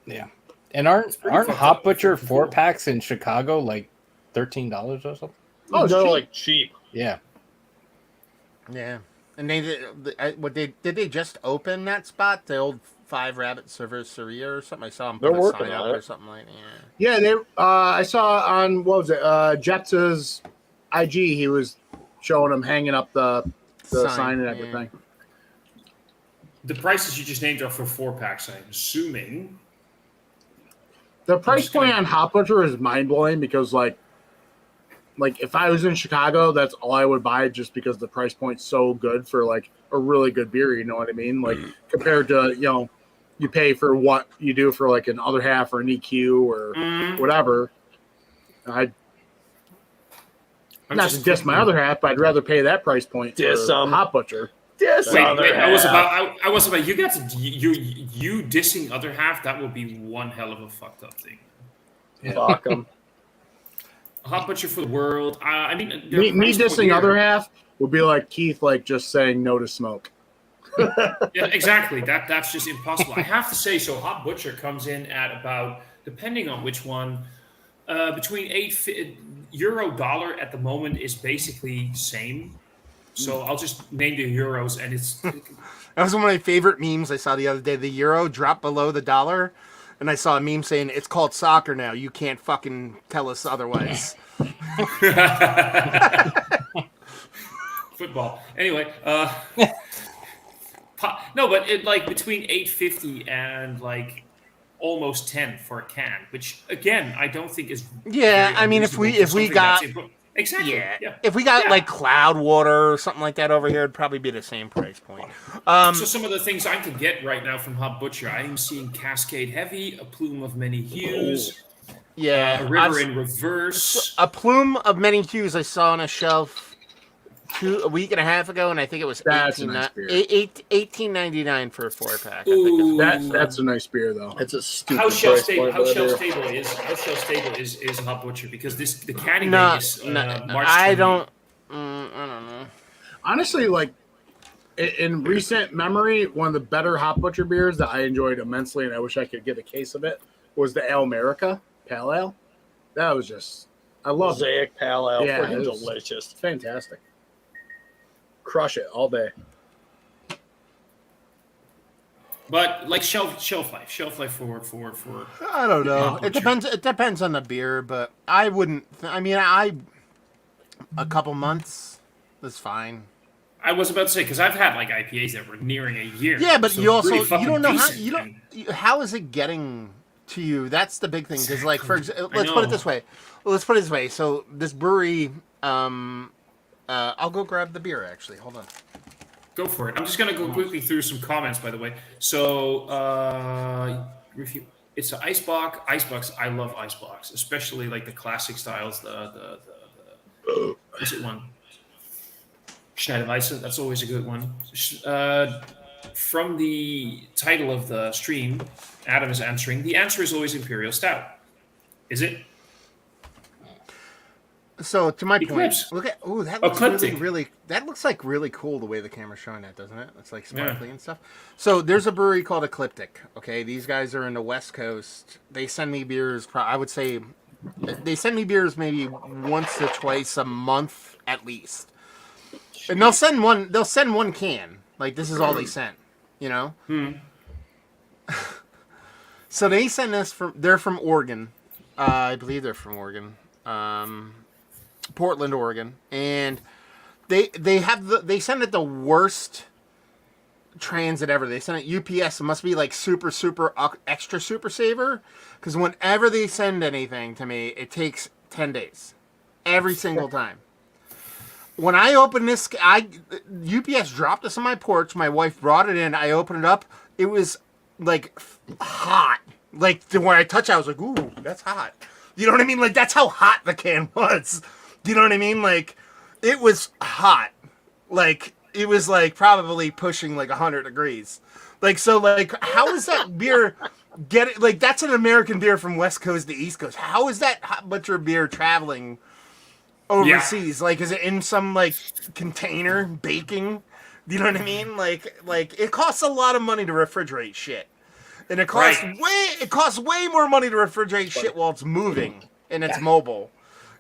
Yeah. And aren't fucked Hot up. Butcher It's pretty 4-packs in Chicago like $13 or something? Oh, it's they're cheap. like cheap. Yeah. Yeah, and did they just open that spot? The old Five Rabbit Cerveceria or something? I saw them They're put a working sign on up it. or something like that. Yeah, they. I saw on what was it? Jets' IG. He was showing them hanging up the sign and everything. The prices you just named are for 4-packs, I'm assuming. The price just gonna- point on Hot Butcher is mind blowing because like if I was in Chicago, that's all I would buy just because the price point's so good for like a really good beer. You know what I mean? Like compared to you pay for what you do for like an other half or an EQ or whatever. I'm Not to just diss my other half, but I'd rather pay that price point Diss for 'em. Hot Butcher. Yes, Wait, I was about you got to you dissing other half. That would be one hell of a fucked up thing. Fuck them. Hot Butcher for the world. I mean, Me dissing other half would be like Keith, like just saying no to smoke. Yeah, exactly. That's just impossible. I have to say, so Hot Butcher comes in at about, depending on which one, between euro dollar at the moment is basically same. So I'll just name the euros, and it's That was one of my favorite memes I saw the other day. The euro dropped below the dollar, and I saw a meme saying, "It's called soccer now. You can't fucking tell us otherwise." football. Anyway, no, but it like between 850 and like almost 10 for a can, which again I don't think is. Yeah, I mean, if we got exactly, if we got like cloud water or something like that over here, it'd probably be the same price point. So some of the things I can get right now from Hot Butcher, I am seeing Cascade Heavy, a Plume of Many Hues, a River in Reverse, a Plume of Many Hues. I saw on a shelf a week and a half ago, and I think it was $18.99 for a 4-pack. That's a nice beer, though. It's a stupid. How shelf stable is Hot Butcher, because the canning is March. I don't know. Honestly, like in recent memory, one of the better Hot Butcher beers that I enjoyed immensely, and I wish I could get a case of it, was the Ale America Pale Ale. That was just, I love Mosaic Pale Ale. Yeah, Freaking delicious. Fantastic. Crush it all day. But like shelf life for I don't know. It depends on the beer, but I wouldn't. I mean, a couple months is fine. I was about to say, because I've had like IPAs that were nearing a year. Yeah, but so you also really you don't know decent, how is it getting to you? That's the big thing. Because like let's put it this way. So this brewery, I'll go grab the beer. Actually, hold on. Go for it. I'm just gonna go quickly through some comments, by the way. So it's an Icebox. Icebox. I love Icebox, especially like the classic styles. The what's it one? Schneiderweiss, that's always a good one. From the title of the stream, Adam is answering. The answer is always Imperial Stout. Is it? So to my Eclipse. point, look at that looks really that looks like really cool the way the camera's showing that, doesn't it? It's like sparkly and stuff. So there's a brewery called Ecliptic. Okay, these guys are in the West Coast. They send me beers. I would say they send me beers maybe once or twice a month at least. And they'll send one can. Like this is all they sent, you know? So they send us they're from Oregon. I believe they're from Oregon. Portland, Oregon. And they send it the worst transit ever. They send it UPS. It must be like super extra super saver, because whenever they send anything to me, it takes 10 days. Every single time. When I opened this, UPS dropped this on my porch. My wife brought it in. I opened it up. It was like hot. Like when I touched it, I was like, ooh, that's hot. You know what I mean? Like that's how hot the can was. Do you know what I mean? Like it was hot. Like it was like probably pushing like 100 degrees. Like, so like, how is that beer like, that's an American beer from West Coast to East Coast. How is that Hot Butcher beer traveling overseas? Yeah. Like, is it in some like container baking? Do you know what I mean? Like it costs a lot of money to refrigerate shit. And it costs way more money to refrigerate shit while it's moving and it's mobile.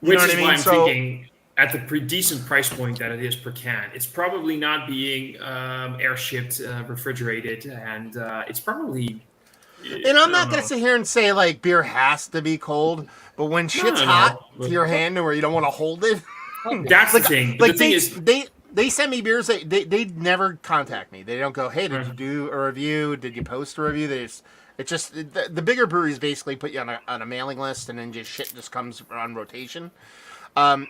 You know what I mean? Why I'm thinking at the decent price point that it is per can, it's probably not being air shipped, refrigerated, and it's probably. And I'm not gonna sit here and say like beer has to be cold, but when shit's hot to your hand and where you don't want to hold it, that's the thing. Like the thing is, they send me beers. They never contact me. They don't go, hey, did you do a review? Did you post a review? The bigger breweries basically put you on a mailing list, and then just shit just comes on rotation. I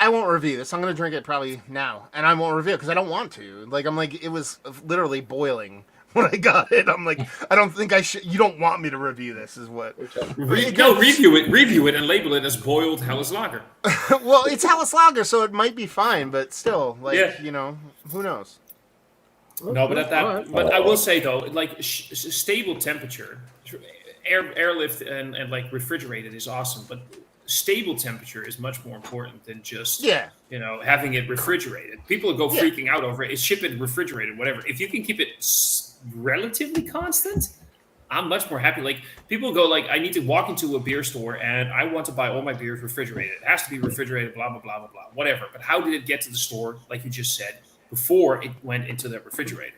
won't review this. I'm gonna drink it probably now, and I won't review it because I don't want to. Like I'm like, it was literally boiling when I got it. I'm like, I don't think I should. You don't want me to review this, is what? Review it, and label it as boiled Helles Lager. Well, it's Helles Lager, so it might be fine, but still, you know, who knows? No, but but I will say though, like stable temperature, airlift and like refrigerated is awesome, but stable temperature is much more important than just having it refrigerated. People go freaking out over it. Ship it refrigerated, whatever. If you can keep it relatively constant, I'm much more happy. Like people go like, I need to walk into a beer store and I want to buy all my beers refrigerated. It has to be refrigerated, blah blah blah blah blah, whatever. But how did it get to the store? Like you just said, before it went into the refrigerator.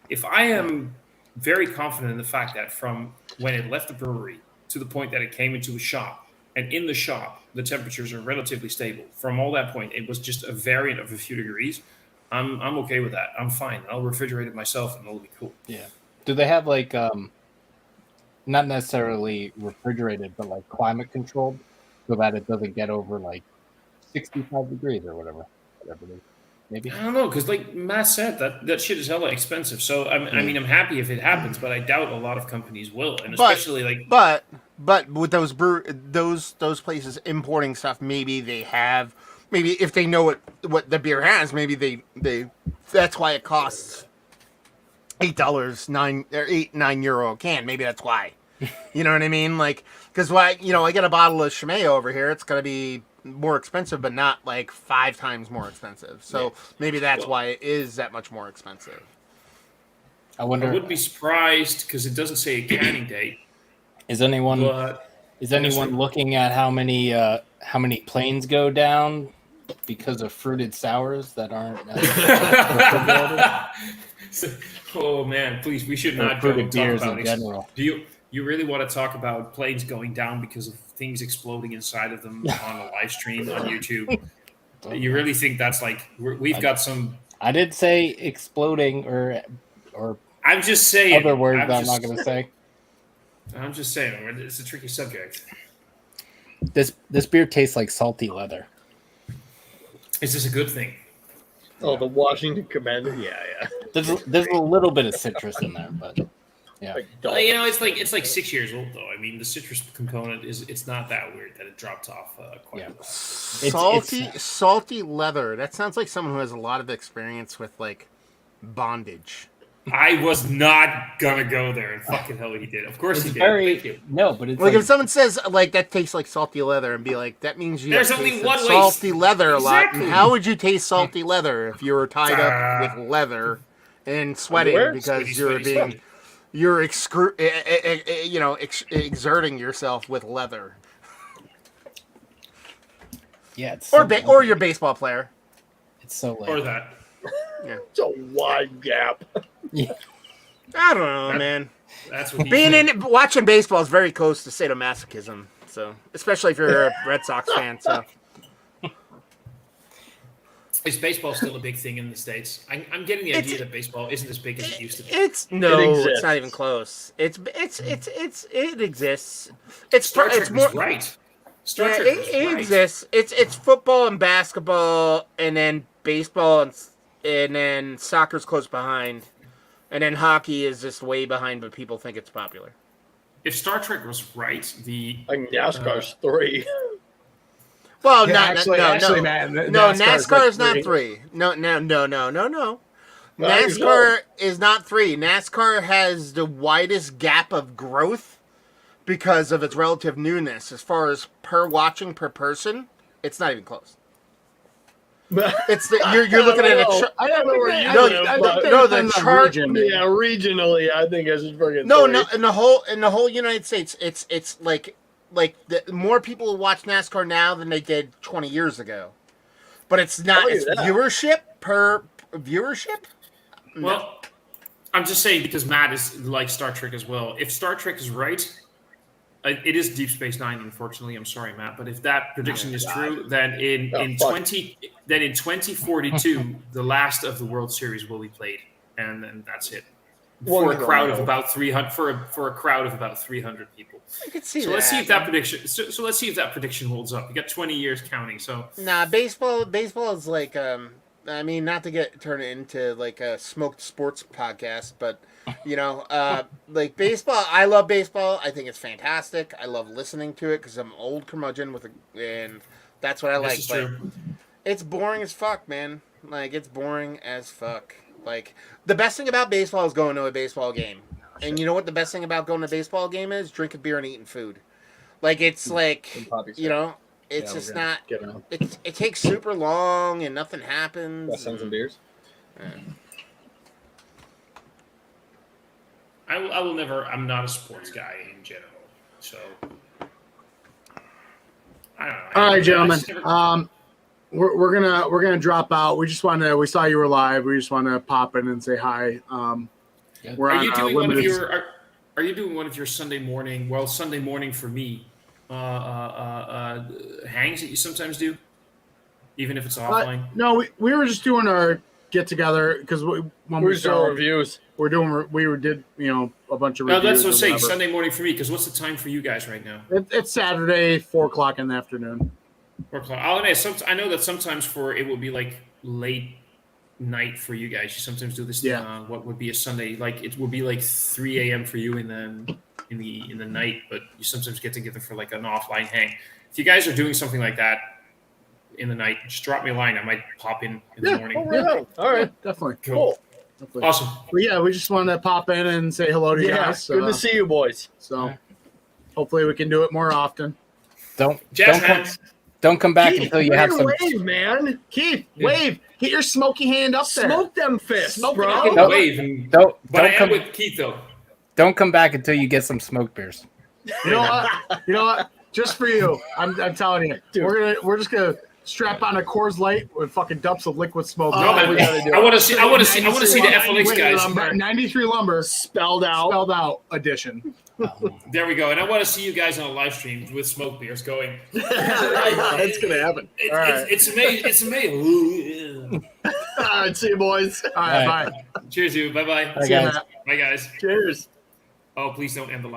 If I am very confident in the fact that from when it left the brewery to the point that it came into a shop, and in the shop, the temperatures are relatively stable. From all that point, it was just a variant of a few degrees. I'm okay with that. I'm fine. I'll refrigerate it myself, and it'll be cool. Yeah. Do they have like not necessarily refrigerated, but like climate controlled, so that it doesn't get over like 65 degrees or whatever it is. Maybe. I don't know, because like Matt said, that shit is hella expensive. So I mean, I'm happy if it happens, but I doubt a lot of companies will, and especially but with those those places importing stuff, maybe if they know what the beer has, maybe they that's why it costs $8, €9 a can. Maybe that's why. You know what I mean? Like, because I get a bottle of Chimay over here, it's gonna be more expensive, but not like 5 times more expensive. So maybe that's why it is that much more expensive. I wonder. I wouldn't be surprised because it doesn't say a canning date. Is anyone looking at how many planes go down because of fruited sours that aren't refrigerated? Oh man, please, we should not fruited beers talk about in general. Do you really want to talk about planes going down because of things exploding inside of them on a live stream on YouTube? You really think that's like we've got some? I did say exploding or I'm just saying other words I'm not going to say. I'm just saying it's a tricky subject. This beer tastes like salty leather. Is this a good thing? Oh, the Washington Commander. Yeah. There's a little bit of citrus in there, but yeah. It's like 6 years old though. I mean, the citrus component it's not that weird that it dropped off quite a lot. Salty leather. That sounds like someone who has a lot of experience with like bondage. I was not gonna go there, and fucking hell he did. Of course he did. Thank you. No, but it's like if someone says like that tastes like salty leather, and be like, that means there's only one way salty leather a lot. And how would you taste salty leather if you were tied up with leather and sweating because you're exerting yourself with leather? Yeah, or your baseball player. It's so late. Or that. Yeah. It's a wide gap. Yeah. I don't know, man. That's what watching baseball is very close to sadomasochism. So, especially if you're a Red Sox fan. So, is baseball still a big thing in the States? I'm getting the idea that baseball isn't as big as it used to be. It's not even close. It exists. Star Trek was right. Star Trek was right. Exists. It's football and basketball, and then baseball and then soccer's close behind, and then hockey is just way behind, but people think it's popular. If Star Trek was right, NASCAR's 3. Well, man, NASCAR is not 3. No. NASCAR is not 3. NASCAR has the widest gap of growth because of its relative newness. As far as per person, it's not even close. It's you're looking at a I don't know where you the chart. Yeah, regionally, I think it's fucking. No, in the whole United States, it's like more people watch NASCAR now than they did 20 years ago. But it's not viewership per viewership. Well, I'm just saying because Matt is like Star Trek as well. If Star Trek is right. It is Deep Space Nine, unfortunately. I'm sorry, Matt, but if that prediction is true, then in 2042, the last of the World Series will be played, and then that's it for a crowd of about 300 for a crowd of about 300 people. I could see so let's see if that prediction. So let's see if that prediction holds up. You got 20 years counting. So baseball is like I mean, not to turn it into like a smoked sports podcast, but like baseball. I love baseball. I think it's fantastic. I love listening to it because I'm an old curmudgeon and that's what I like. But it's boring as fuck, man. Like it's boring as fuck. Like the best thing about baseball is going to a baseball game, and you know what the best thing about going to a baseball game is? Drinking beer and eating food. Like it's like it's just not. It takes super long and nothing happens. Let's send some beers. Yeah. I will never. I'm not a sports guy in general, so I don't know. All right, gentlemen. We're gonna drop out. We saw you were live. We just want to pop in and say hi. Are you doing one of your Sunday morning? Well, Sunday morning for me. Hangs that you sometimes do, even if it's offline. No, we were just doing our get together because when we Where's our started, reviews? we did a bunch of No, reviews. that's what I'm or saying. whatever. Sunday morning for me, because what's the time for you guys right now? It's Saturday, 4:00 in the afternoon. 4 o'clock. I'll admit, I know that sometimes it will be like late night for you guys. You sometimes do this. Yeah. What would be a Sunday? Like it will be like 3 a.m. for you, and then in the night. But you sometimes get together for like an offline hang. If you guys are doing something like that in the night, just drop me a line. I might pop in the morning. All right. Definitely. Cool. Definitely. Awesome. But yeah, we just wanted to pop in and say hello to you Yeah, guys. good to see you boys. So hopefully we can do it more often. Jazz hands. Don't come back Keith, until you we're have in some. wave, man. Keith, wave. Get your smoky hand up there. Smoke them fists, I bro. can Nope. wave, and, Don't but I don't am come. with Keith though. Don't come back until you get some smoke beers. You know what? You know what? Just for you, I'm telling you, Dude. we're just gonna strap on a Coors Light with fucking dumps of liquid smoke. No, man, we gotta do I it. want to see the FLX guys. Lumber, 93 lumber Spelled out. edition. There we go. And I want to see you guys on a live stream with smoke beers going. That's gonna happen. All right. It's amazing. It's amazing. All right, see you boys. All right, All right. bye. Cheers, you. Bye-bye. Bye, See you, guys. Matt. Bye, guys. Cheers. Oh, please don't end the live.